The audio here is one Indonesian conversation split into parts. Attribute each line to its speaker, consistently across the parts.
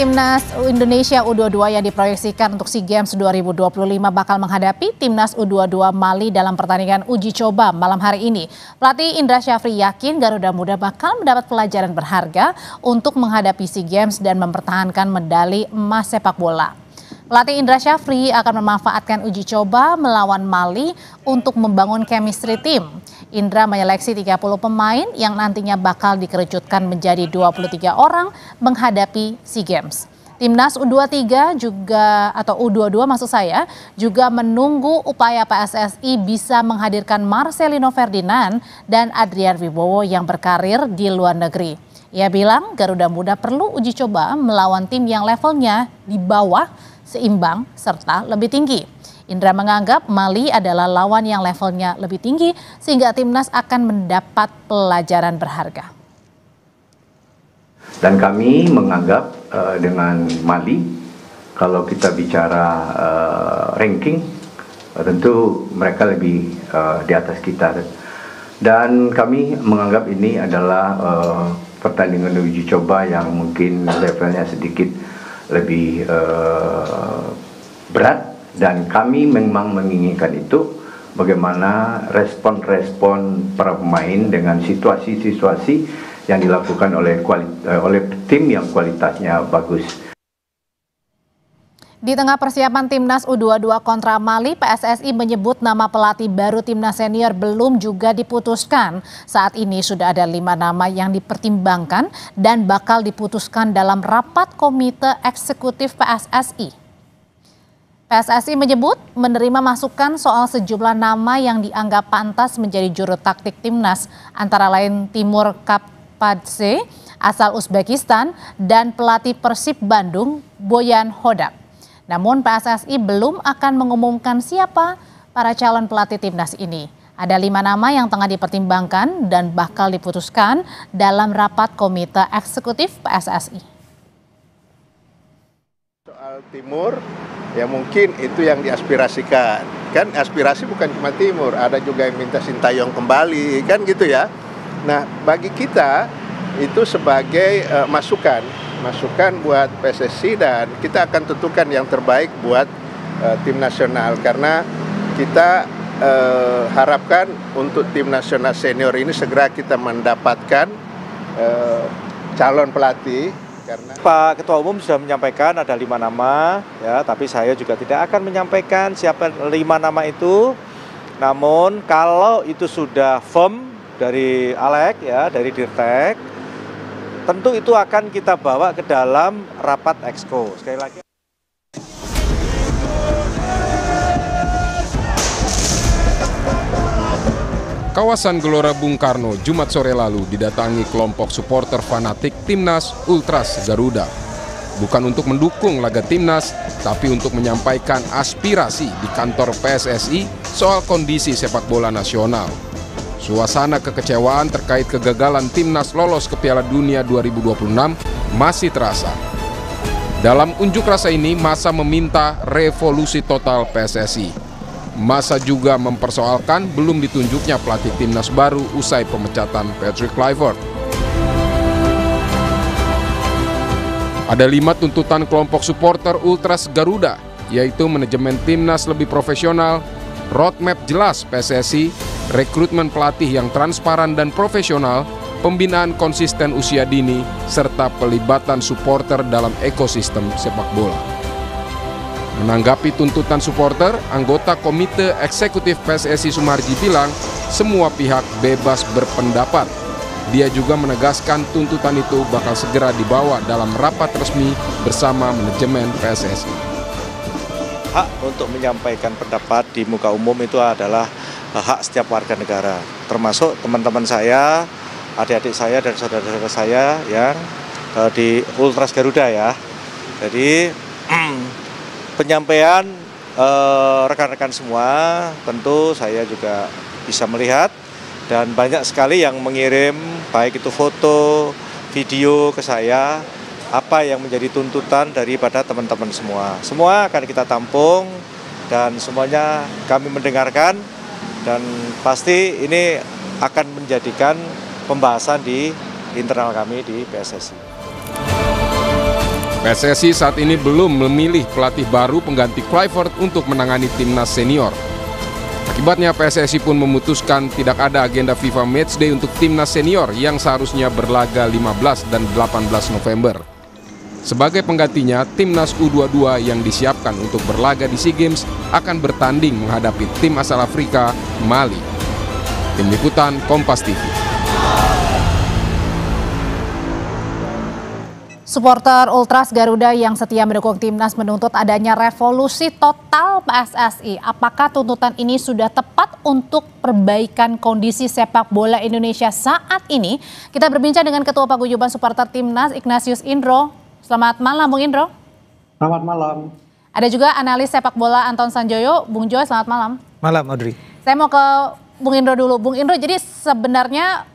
Speaker 1: Timnas Indonesia U22 yang diproyeksikan untuk SEA Games 2025 bakal menghadapi Timnas U22 Mali dalam pertandingan uji coba malam hari ini. Pelatih Indra Syafri yakin Garuda Muda bakal mendapat pelajaran berharga untuk menghadapi SEA Games dan mempertahankan medali emas sepak bola. Pelatih Indra Syafri akan memanfaatkan uji coba melawan Mali untuk membangun chemistry tim. Indra menyeleksi 30 pemain yang nantinya bakal dikerucutkan menjadi 23 orang menghadapi SEA Games. Timnas U23 U22 maksud saya juga menunggu upaya PSSI bisa menghadirkan Marcelino Ferdinand dan Adrian Wibowo yang berkarir di luar negeri. Ia bilang Garuda Muda perlu uji coba melawan tim yang levelnya di bawah, seimbang, serta lebih tinggi. Indra menganggap Mali adalah lawan yang levelnya lebih tinggi sehingga timnas akan mendapat pelajaran berharga.
Speaker 2: Dan kami menganggap dengan Mali, kalau kita bicara ranking, tentu mereka lebih di atas kita. Dan kami menganggap ini adalah pertandingan uji coba yang mungkin levelnya sedikit lebih berat. Dan kami memang menginginkan itu, bagaimana respon-respon para pemain dengan situasi-situasi yang dilakukan oleh tim yang kualitasnya bagus.
Speaker 1: Di tengah persiapan Timnas U22 kontra Mali, PSSI menyebut nama pelatih baru Timnas Senior belum juga diputuskan. Saat ini sudah ada 5 nama yang dipertimbangkan dan bakal diputuskan dalam rapat komite eksekutif PSSI. PSSI menyebut menerima masukan soal sejumlah nama yang dianggap pantas menjadi juru taktik timnas, antara lain Timur Kapadze asal Uzbekistan dan pelatih Persib Bandung Boyan Hodak. Namun PSSI belum akan mengumumkan siapa para calon pelatih timnas ini. Ada 5 nama yang tengah dipertimbangkan dan bakal diputuskan dalam rapat komite eksekutif PSSI.
Speaker 3: Soal Timur, ya mungkin itu yang diaspirasikan. Kan aspirasi bukan cuma Timur, ada juga yang minta Sintayong kembali, kan gitu ya. Nah, bagi kita itu sebagai masukan buat PSSI, dan kita akan tentukan yang terbaik buat tim nasional. Karena kita harapkan untuk tim nasional senior ini segera kita mendapatkan calon pelatih. Karena
Speaker 4: Pak Ketua Umum sudah menyampaikan ada 5 nama, ya, tapi saya juga tidak akan menyampaikan siapa 5 nama itu. Namun kalau itu sudah firm dari Alek, ya, dari Dirtek, tentu itu akan kita bawa ke dalam rapat exco. Sekali lagi.
Speaker 5: Kawasan Gelora Bung Karno Jumat sore lalu didatangi kelompok supporter fanatik Timnas Ultras Garuda. Bukan untuk mendukung laga Timnas, tapi untuk menyampaikan aspirasi di kantor PSSI soal kondisi sepak bola nasional. Suasana kekecewaan terkait kegagalan Timnas lolos ke Piala Dunia 2026 masih terasa. Dalam unjuk rasa ini, massa meminta revolusi total PSSI. Massa juga mempersoalkan belum ditunjuknya pelatih timnas baru usai pemecatan Patrick Kluivert. Ada 5 tuntutan kelompok supporter Ultras Garuda, yaitu manajemen timnas lebih profesional, roadmap jelas PSSI, rekrutmen pelatih yang transparan dan profesional, pembinaan konsisten usia dini, serta pelibatan supporter dalam ekosistem sepak bola. Menanggapi tuntutan supporter, anggota Komite Eksekutif PSSI Sumarji bilang semua pihak bebas berpendapat. Dia juga menegaskan tuntutan itu bakal segera dibawa dalam rapat resmi bersama manajemen PSSI.
Speaker 4: Hak untuk menyampaikan pendapat di muka umum itu adalah hak setiap warga negara, termasuk teman-teman saya, adik-adik saya dan saudara-saudara saya yang di Ultras Garuda, ya. Jadi penyampaian rekan-rekan semua tentu saya juga bisa melihat, dan banyak sekali yang mengirim baik itu foto, video ke saya, apa yang menjadi tuntutan daripada teman-teman semua. Semua akan kita tampung dan semuanya kami mendengarkan, dan pasti ini akan menjadikan pembahasan di internal kami di PSSI.
Speaker 5: PSSI saat ini belum memilih pelatih baru pengganti Kluivert untuk menangani timnas senior. Akibatnya PSSI pun memutuskan tidak ada agenda FIFA Matchday untuk timnas senior yang seharusnya berlaga 15 dan 18 November. Sebagai penggantinya, timnas U22 yang disiapkan untuk berlaga di SEA Games akan bertanding menghadapi tim asal Afrika, Mali. Tim Liputan Kompas TV.
Speaker 1: Supporter Ultras Garuda yang setia mendukung timnas menuntut adanya revolusi total PSSI. Apakah tuntutan ini sudah tepat untuk perbaikan kondisi sepak bola Indonesia saat ini? Kita berbincang dengan Ketua Paguyuban Supporter Timnas Ignatius Indro. Selamat malam, Bung Indro.
Speaker 6: Selamat malam.
Speaker 1: Ada juga analis sepak bola Anton Sanjoyo. Bung Joy, selamat malam.
Speaker 6: Malam, Audrey.
Speaker 1: Saya mau ke Bung Indro dulu. Bung Indro, jadi sebenarnya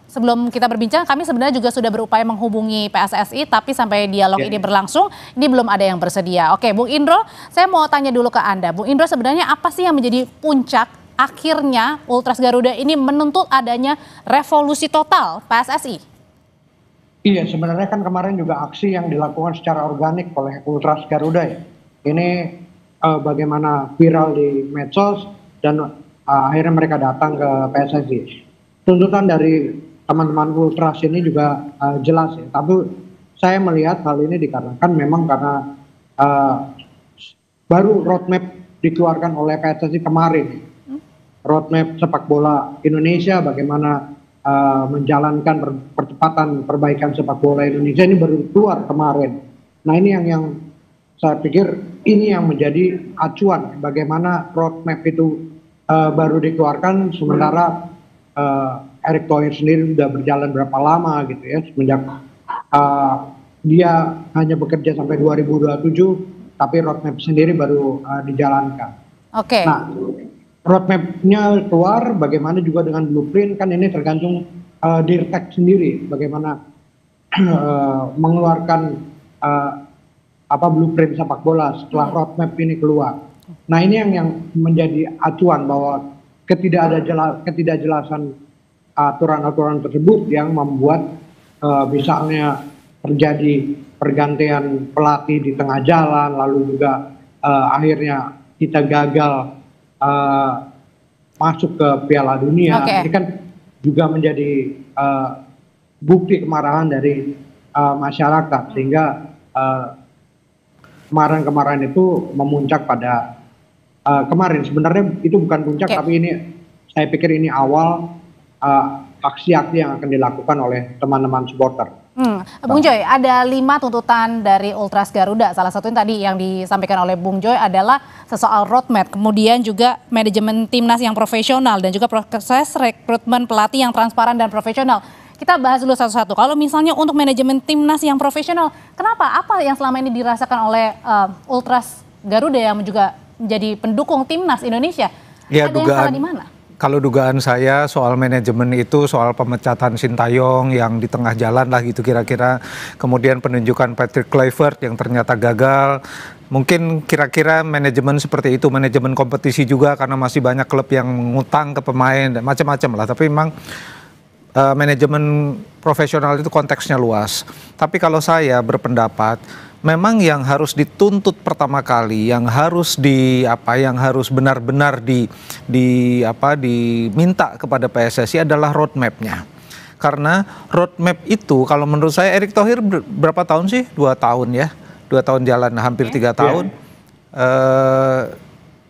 Speaker 1: sebelum kita berbincang, kami sebenarnya juga sudah berupaya menghubungi PSSI, tapi sampai dialog ini berlangsung, ini belum ada yang bersedia. Oke, Bung Indro, saya mau tanya dulu ke Anda. Bung Indro, sebenarnya apa sih yang menjadi puncak akhirnya Ultras Garuda ini menuntut adanya revolusi total PSSI?
Speaker 6: Iya, sebenarnya kan kemarin juga aksi yang dilakukan secara organik oleh Ultras Garuda ya. Ini bagaimana viral di medsos dan akhirnya mereka datang ke PSSI. Tuntutan dari teman-teman Ultras ini juga jelas ya, tapi saya melihat hal ini dikarenakan memang karena baru roadmap dikeluarkan oleh PSSI kemarin. Roadmap sepak bola Indonesia, bagaimana menjalankan percepatan perbaikan sepak bola Indonesia ini baru keluar kemarin. Nah ini yang saya pikir ini yang menjadi acuan bagaimana roadmap itu baru dikeluarkan, sementara Erick Thohir sendiri sudah berjalan berapa lama gitu ya, semenjak dia hanya bekerja sampai 2027, tapi roadmap sendiri baru dijalankan.
Speaker 1: Oke.
Speaker 6: Nah, roadmapnya keluar, bagaimana juga dengan blueprint, kan ini tergantung Dirtek sendiri, bagaimana mengeluarkan blueprint sepak bola setelah roadmap ini keluar. Nah ini yang menjadi acuan bahwa ketidakjelasan aturan-aturan tersebut yang membuat misalnya terjadi pergantian pelatih di tengah jalan, lalu juga akhirnya kita gagal masuk ke Piala Dunia. Ini kan juga menjadi bukti kemarahan dari masyarakat, sehingga kemarin itu memuncak pada kemarin. Sebenarnya itu bukan puncak, tapi ini saya pikir ini awal aksi-aksi yang akan dilakukan oleh teman-teman supporter.
Speaker 1: Bung Joy, ada 5 tuntutan dari Ultras Garuda. Salah satunya tadi yang disampaikan oleh Bung Joy adalah soal roadmap, kemudian juga manajemen timnas yang profesional, dan juga proses rekrutmen pelatih yang transparan dan profesional. Kita bahas dulu satu-satu. Kalau misalnya untuk manajemen timnas yang profesional, kenapa? Apa yang selama ini dirasakan oleh Ultras Garuda yang juga menjadi pendukung timnas Indonesia?
Speaker 7: Ya,
Speaker 1: ada yang salah di mana?
Speaker 7: Kalau dugaan saya soal manajemen itu soal pemecatan Sintayong yang di tengah jalan lah gitu kira-kira. Kemudian penunjukan Patrick Kluivert yang ternyata gagal. Mungkin kira-kira manajemen seperti itu, manajemen kompetisi juga karena masih banyak klub yang ngutang ke pemain dan macam-macam lah. Tapi memang manajemen profesional itu konteksnya luas. Tapi kalau saya berpendapat memang yang harus dituntut pertama kali, yang harus yang harus benar-benar diminta kepada PSSI adalah roadmap-nya. Karena roadmap itu kalau menurut saya, Erick Thohir berapa tahun sih? 2 tahun ya. 2 tahun jalan, hampir 3 tahun.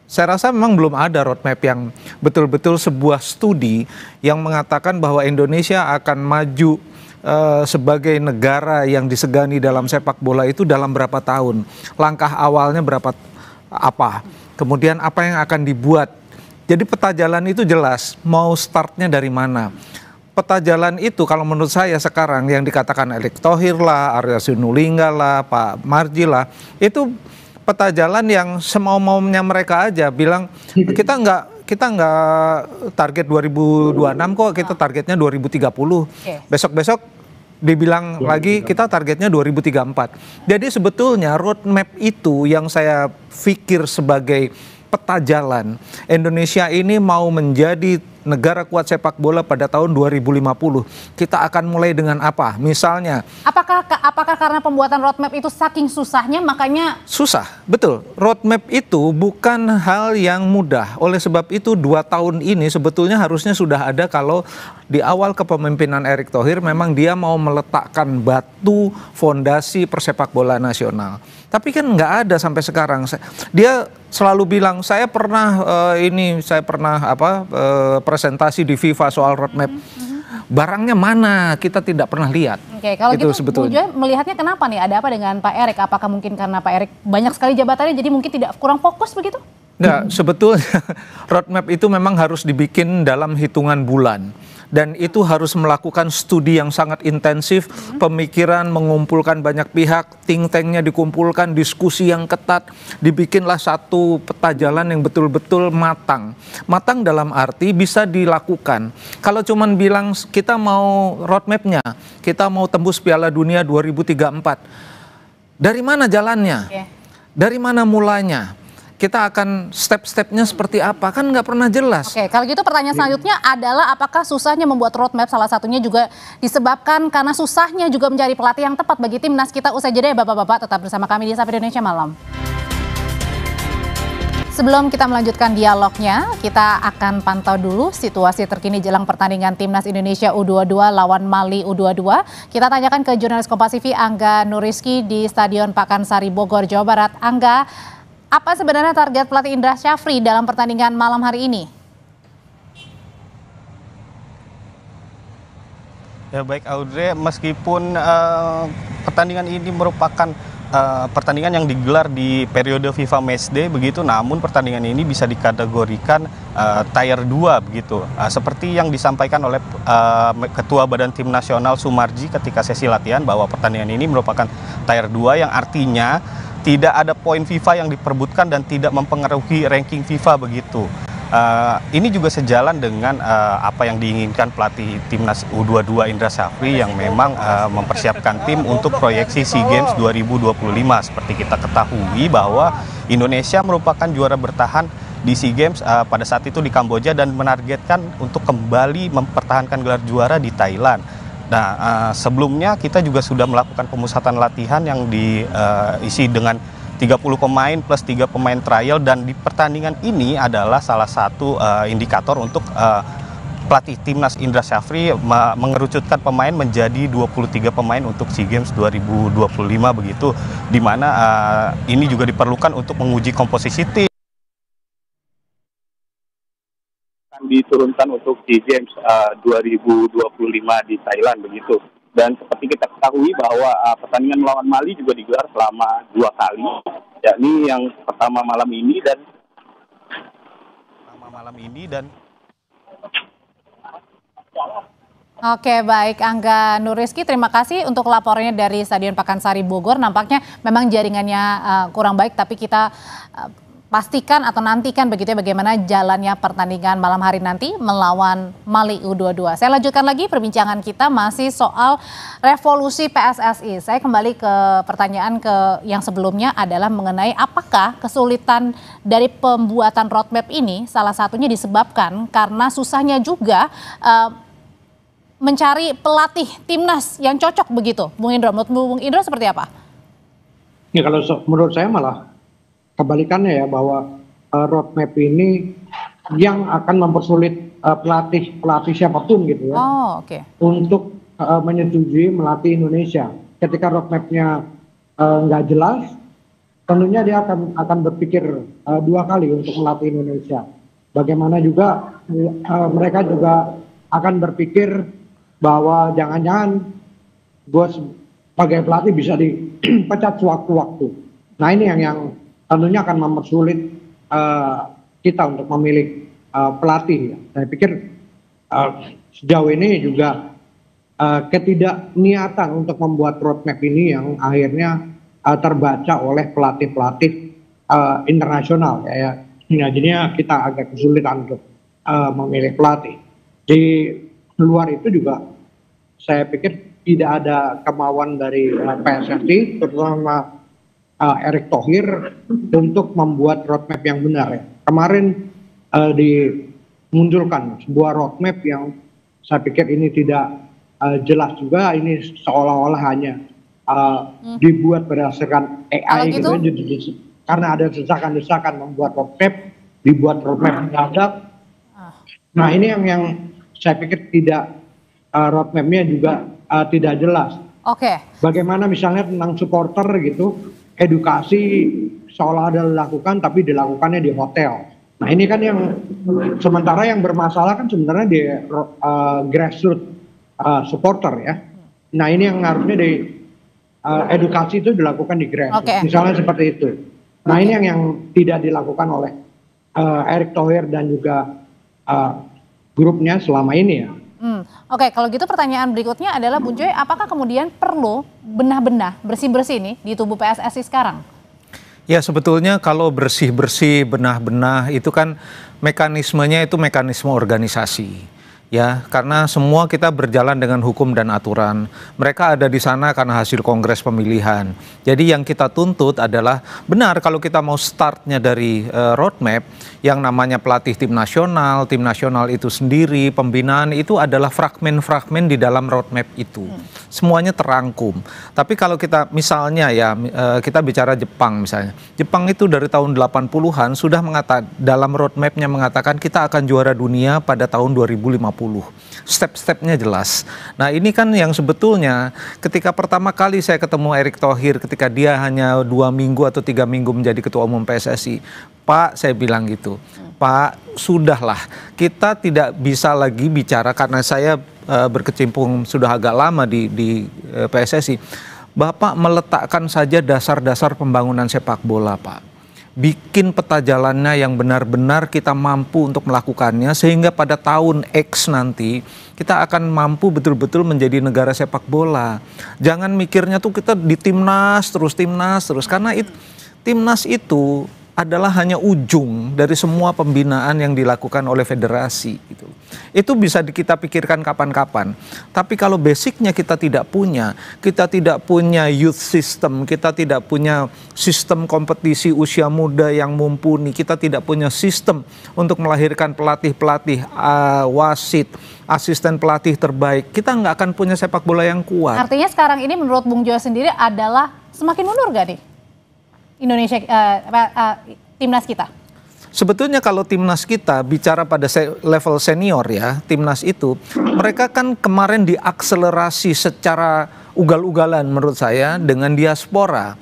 Speaker 7: Saya rasa memang belum ada roadmap yang betul-betul sebuah studi yang mengatakan bahwa Indonesia akan maju sebagai negara yang disegani dalam sepak bola itu dalam berapa tahun, langkah awalnya apa, kemudian apa yang akan dibuat. Jadi peta jalan itu jelas, mau startnya dari mana. Peta jalan itu kalau menurut saya sekarang yang dikatakan Erick Thohir lah, Arya Sinulinga lah, Pak Marji lah, itu peta jalan yang semau-maunya mereka aja bilang kita nggak target 2026 kok, kita targetnya 2030. Besok-besok dibilang lagi kita targetnya 2034. Jadi sebetulnya roadmap itu yang saya pikir sebagai peta jalan. Indonesia ini mau menjadi negara kuat sepak bola pada tahun 2050. Kita akan mulai dengan apa? Misalnya,
Speaker 1: Apakah karena pembuatan roadmap itu saking susahnya makanya
Speaker 7: susah, betul. Roadmap itu bukan hal yang mudah. Oleh sebab itu 2 tahun ini sebetulnya harusnya sudah ada kalau di awal kepemimpinan Erick Thohir memang dia mau meletakkan batu fondasi persepak bola nasional. Tapi kan nggak ada sampai sekarang. Dia selalu bilang saya pernah presentasi di FIFA soal roadmap. Barangnya mana? Kita tidak pernah lihat.
Speaker 1: Oke, kalau
Speaker 7: itu
Speaker 1: gitu
Speaker 7: sebetulnya.
Speaker 1: Bung Joy melihatnya kenapa nih? Ada apa dengan Pak Erick? Apakah mungkin karena Pak Erick banyak sekali jabatannya jadi mungkin tidak kurang fokus begitu?
Speaker 7: Nggak, sebetulnya roadmap itu memang harus dibikin dalam hitungan bulan. Dan itu harus melakukan studi yang sangat intensif, pemikiran, mengumpulkan banyak pihak, think tanknya dikumpulkan, diskusi yang ketat, dibikinlah satu peta jalan yang betul-betul matang. Matang dalam arti bisa dilakukan. Kalau cuman bilang kita mau roadmapnya, kita mau tembus Piala Dunia 2034, dari mana jalannya? Dari mana mulanya? Kita akan step-stepnya seperti apa, kan nggak pernah jelas.
Speaker 1: Oke, kalau gitu pertanyaan selanjutnya adalah apakah susahnya membuat roadmap salah satunya juga disebabkan karena susahnya juga mencari pelatih yang tepat bagi timnas kita. Usai jeda ya Bapak-Bapak, tetap bersama kami di Sapa Indonesia Malam. Sebelum kita melanjutkan dialognya, kita akan pantau dulu situasi terkini jelang pertandingan Timnas Indonesia U22 lawan Mali U22. Kita tanyakan ke jurnalis Kompas TV Angga Nuriski di Stadion Pakansari Bogor, Jawa Barat. Angga, apa sebenarnya target pelatih Indra Syafri dalam pertandingan malam hari ini?
Speaker 8: Ya baik Audrey, meskipun pertandingan ini merupakan pertandingan yang digelar di periode FIFA Matchday begitu, namun pertandingan ini bisa dikategorikan Tier 2 begitu. Seperti yang disampaikan oleh Ketua Badan Tim Nasional Sumarji ketika sesi latihan bahwa pertandingan ini merupakan Tier 2 yang artinya tidak ada poin FIFA yang diperbutkan dan tidak mempengaruhi ranking FIFA begitu. Ini juga sejalan dengan apa yang diinginkan pelatih Timnas U22 Indra Syafri yang memang mempersiapkan tim untuk proyeksi SEA Games 2025. Seperti kita ketahui bahwa Indonesia merupakan juara bertahan di SEA Games pada saat itu di Kamboja dan menargetkan untuk kembali mempertahankan gelar juara di Thailand. Nah, sebelumnya kita juga sudah melakukan pemusatan latihan yang diisi dengan 30 pemain plus 3 pemain trial, dan di pertandingan ini adalah salah satu indikator untuk pelatih Timnas Indra Syafri mengerucutkan pemain menjadi 23 pemain untuk SEA Games 2025 begitu, di mana ini juga diperlukan untuk menguji komposisi tim diturunkan untuk SEA Games 2025 di Thailand begitu. Dan seperti kita ketahui bahwa pertandingan melawan Mali juga digelar selama 2 kali, yakni yang pertama malam ini dan
Speaker 1: Oke, baik Angga Nuriski, terima kasih untuk laporannya dari Stadion Pakansari Bogor. Nampaknya memang jaringannya kurang baik, tapi kita pastikan atau nantikan begitu ya bagaimana jalannya pertandingan malam hari nanti melawan Mali U22. Saya lanjutkan lagi perbincangan kita masih soal revolusi PSSI. Saya kembali ke pertanyaan yang sebelumnya adalah mengenai apakah kesulitan dari pembuatan roadmap ini salah satunya disebabkan karena susahnya juga mencari pelatih timnas yang cocok begitu. Bung Indro, menurut Bung Indro seperti apa?
Speaker 6: Ya kalau menurut saya malah kebalikannya ya, bahwa roadmap ini yang akan mempersulit pelatih siapapun gitu ya, untuk menyetujui melatih Indonesia. Ketika roadmapnya nggak jelas, tentunya dia akan berpikir 2 kali untuk melatih Indonesia. Bagaimana juga mereka juga akan berpikir bahwa jangan-jangan gue sebagai pelatih bisa dipecat sewaktu-waktu. Nah ini yang tentunya akan mempersulit kita untuk memilih pelatih. Saya pikir sejauh ini juga ketidakniatan untuk membuat roadmap ini yang akhirnya terbaca oleh pelatih-pelatih internasional. Ya, jadinya kita agak kesulitan untuk memilih pelatih. Di luar itu juga saya pikir tidak ada kemauan dari PSSI, terutama Erick Thohir, untuk membuat roadmap yang benar. Ya. Kemarin di munculkan sebuah roadmap yang saya pikir ini tidak jelas juga, ini seolah-olah hanya dibuat berdasarkan AI gitu, karena ada desakan-desakan membuat roadmap, dibuat roadmap mendadak. Nah ini yang saya pikir tidak, roadmapnya juga tidak jelas. Bagaimana misalnya tentang supporter gitu, edukasi seolah ada dilakukan tapi dilakukannya di hotel. Nah ini kan yang sementara yang bermasalah kan sebenarnya di grassroots supporter ya. Nah ini yang harusnya di edukasi itu dilakukan di grassroots, misalnya seperti itu. Nah ini yang tidak dilakukan oleh Erick Thohir dan juga grupnya selama ini ya.
Speaker 1: Kalau gitu pertanyaan berikutnya adalah Bung Joy, apakah kemudian perlu benah-benah bersih-bersih nih di tubuh PSSI sekarang?
Speaker 7: Ya sebetulnya kalau bersih-bersih, benah-benah itu kan mekanismenya itu mekanisme organisasi. Ya, karena semua kita berjalan dengan hukum dan aturan. Mereka ada di sana karena hasil kongres pemilihan. Jadi yang kita tuntut adalah benar kalau kita mau startnya dari roadmap yang namanya pelatih tim nasional itu sendiri, pembinaan itu adalah fragmen-fragmen di dalam roadmap itu. Semuanya terangkum. Tapi kalau kita misalnya ya, kita bicara Jepang misalnya. Jepang itu dari tahun 80-an sudah dalam roadmapnya mengatakan kita akan juara dunia pada tahun 2050. Step-stepnya jelas. Nah ini kan yang sebetulnya ketika pertama kali saya ketemu Erick Thohir ketika dia hanya 2 minggu atau 3 minggu menjadi ketua umum PSSI, Pak saya bilang gitu, Pak sudahlah kita tidak bisa lagi bicara karena saya berkecimpung sudah agak lama di PSSI. Bapak meletakkan saja dasar-dasar pembangunan sepak bola Pak. Bikin peta jalannya yang benar-benar kita mampu untuk melakukannya sehingga pada tahun X nanti kita akan mampu betul-betul menjadi negara sepak bola. Jangan mikirnya tuh kita di timnas terus karena timnas itu adalah hanya ujung dari semua pembinaan yang dilakukan oleh federasi gitu. Itu bisa kita pikirkan kapan-kapan. Tapi kalau basicnya kita tidak punya youth system, kita tidak punya sistem kompetisi usia muda yang mumpuni, kita tidak punya sistem untuk melahirkan pelatih-pelatih, wasit, asisten pelatih terbaik, kita nggak akan punya sepak bola yang kuat.
Speaker 1: Artinya sekarang ini menurut Bung Joy sendiri adalah semakin mundur gak nih Indonesia, timnas kita?
Speaker 7: Sebetulnya kalau timnas kita bicara pada level senior ya, timnas itu mereka kan kemarin diakselerasi secara ugal-ugalan menurut saya dengan diaspora.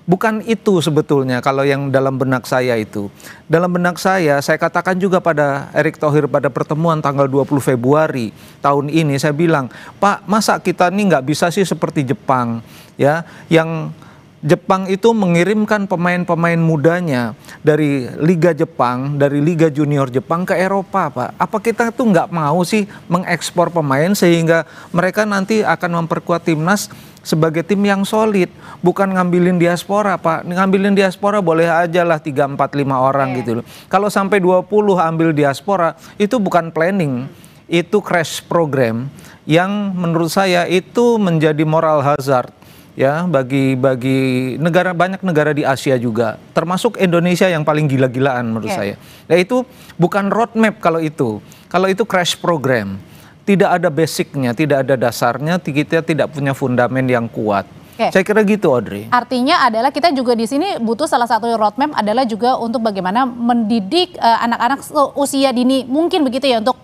Speaker 7: Bukan itu sebetulnya kalau yang dalam benak saya itu. Dalam benak saya katakan juga pada Erick Thohir pada pertemuan tanggal 20 Februari tahun ini, saya bilang, Pak masa kita ini nggak bisa sih seperti Jepang ya, yang Jepang itu mengirimkan pemain-pemain mudanya dari Liga Jepang, dari Liga Junior Jepang ke Eropa, Pak. Apa kita tuh nggak mau sih mengekspor pemain sehingga mereka nanti akan memperkuat timnas sebagai tim yang solid, bukan ngambilin diaspora, Pak. Ngambilin diaspora boleh aja lah 3, 4, 5 orang gitu loh. Kalau sampai 20 ambil diaspora, itu bukan planning, itu crash program yang menurut saya itu menjadi moral hazard. Ya, bagi banyak negara di Asia juga, termasuk Indonesia yang paling gila-gilaan menurut saya. Nah itu bukan roadmap kalau itu crash program, tidak ada basicnya, tidak ada dasarnya, kita tidak punya fundamen yang kuat. Saya kira gitu, Audrey.
Speaker 1: Artinya adalah kita juga di sini butuh salah satu roadmap adalah juga untuk bagaimana mendidik anak-anak usia dini mungkin begitu ya, untuk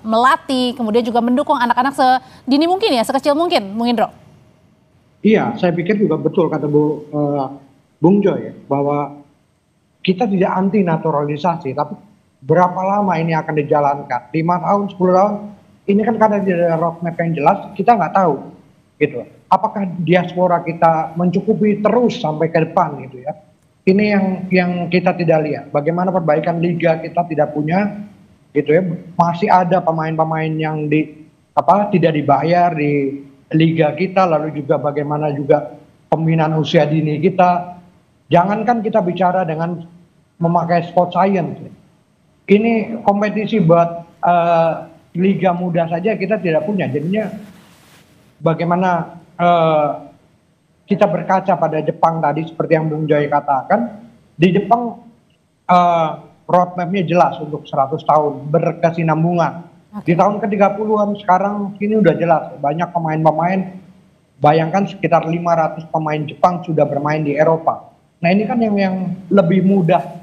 Speaker 1: melatih, kemudian juga mendukung anak-anak sedini mungkin ya, sekecil mungkin, Bung Indro.
Speaker 6: Iya, saya pikir juga betul kata Bung Joy ya, bahwa kita tidak anti naturalisasi, tapi berapa lama ini akan dijalankan? 5 tahun, 10 tahun? Ini kan karena tidak ada roadmap yang jelas, kita nggak tahu, gitu. Apakah diaspora kita mencukupi terus sampai ke depan, gitu ya? Ini yang kita tidak lihat. Bagaimana perbaikan liga kita tidak punya, gitu ya? Masih ada pemain-pemain yang tidak dibayar di liga kita, lalu juga bagaimana juga pembinaan usia dini kita. Jangankan kita bicara dengan memakai sport science, ini kompetisi buat liga muda saja kita tidak punya. Jadinya bagaimana kita berkaca pada Jepang tadi seperti yang Bung Joy katakan, di Jepang roadmap-nya jelas untuk 100 tahun, berkesinambungan. Di tahun ke-30-an sekarang ini udah jelas, banyak pemain-pemain, bayangkan sekitar 500 pemain Jepang sudah bermain di Eropa. Nah ini kan yang lebih mudah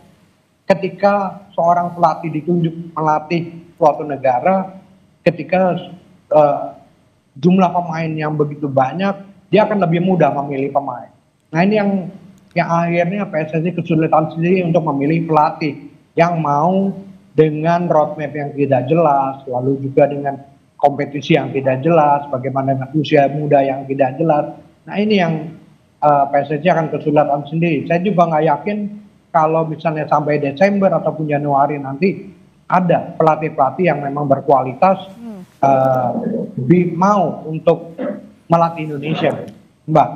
Speaker 6: ketika seorang pelatih ditunjuk melatih suatu negara, ketika jumlah pemain yang begitu banyak, dia akan lebih mudah memilih pemain. Nah ini yang akhirnya PSSI kesulitan sendiri untuk memilih pelatih yang mau dengan roadmap yang tidak jelas, lalu juga dengan kompetisi yang tidak jelas, bagaimana dengan usia muda yang tidak jelas. Nah ini yang PSSI akan kesulitan sendiri. Saya juga nggak yakin kalau misalnya sampai Desember ataupun Januari nanti ada pelatih-pelatih yang memang berkualitas mau untuk melatih Indonesia, Mbak.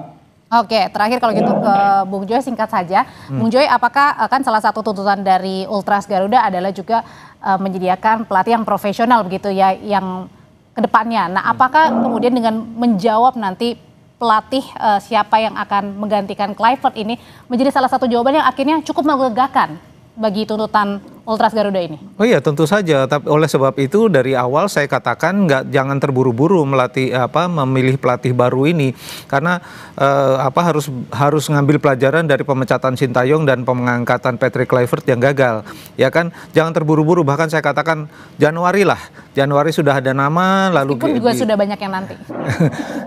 Speaker 1: Oke, terakhir kalau gitu ke Bung Joy singkat saja. Bung Joy, apakah kan salah satu tuntutan dari Ultras Garuda adalah juga menyediakan pelatih yang profesional begitu ya, yang kedepannya. Nah, apakah kemudian dengan menjawab nanti pelatih siapa yang akan menggantikan Kluivert ini menjadi salah satu jawaban yang akhirnya cukup melegakan bagi tuntutan Ultras Garuda ini?
Speaker 7: Oh iya, tentu saja. Tapi oleh sebab itu dari awal saya katakan jangan terburu-buru memilih pelatih baru ini, karena harus ngambil pelajaran dari pemecatan Sintayong dan pengangkatan Patrick Kluivert yang gagal. Ya kan, jangan terburu-buru. Bahkan saya katakan Januari lah. Januari sudah ada nama, lalu
Speaker 1: juga sudah banyak yang nanti.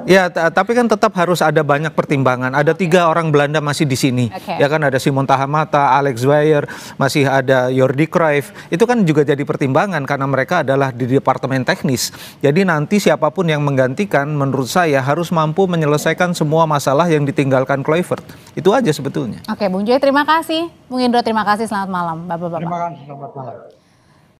Speaker 7: Ya, tapi kan tetap harus ada banyak pertimbangan. Ada 3 orang Belanda masih di sini. Ya kan, ada Simon Tahamata, Alex Weyer, masih ada Jordi Cruyff. Itu kan juga jadi pertimbangan karena mereka adalah di departemen teknis. Jadi nanti siapapun yang menggantikan menurut saya harus mampu menyelesaikan semua masalah yang ditinggalkan Kluivert. Itu aja sebetulnya.
Speaker 1: Oke, Bung Joy terima kasih. Bung Indro terima kasih, selamat malam Bapak-bapak.
Speaker 6: Terima kasih, selamat malam.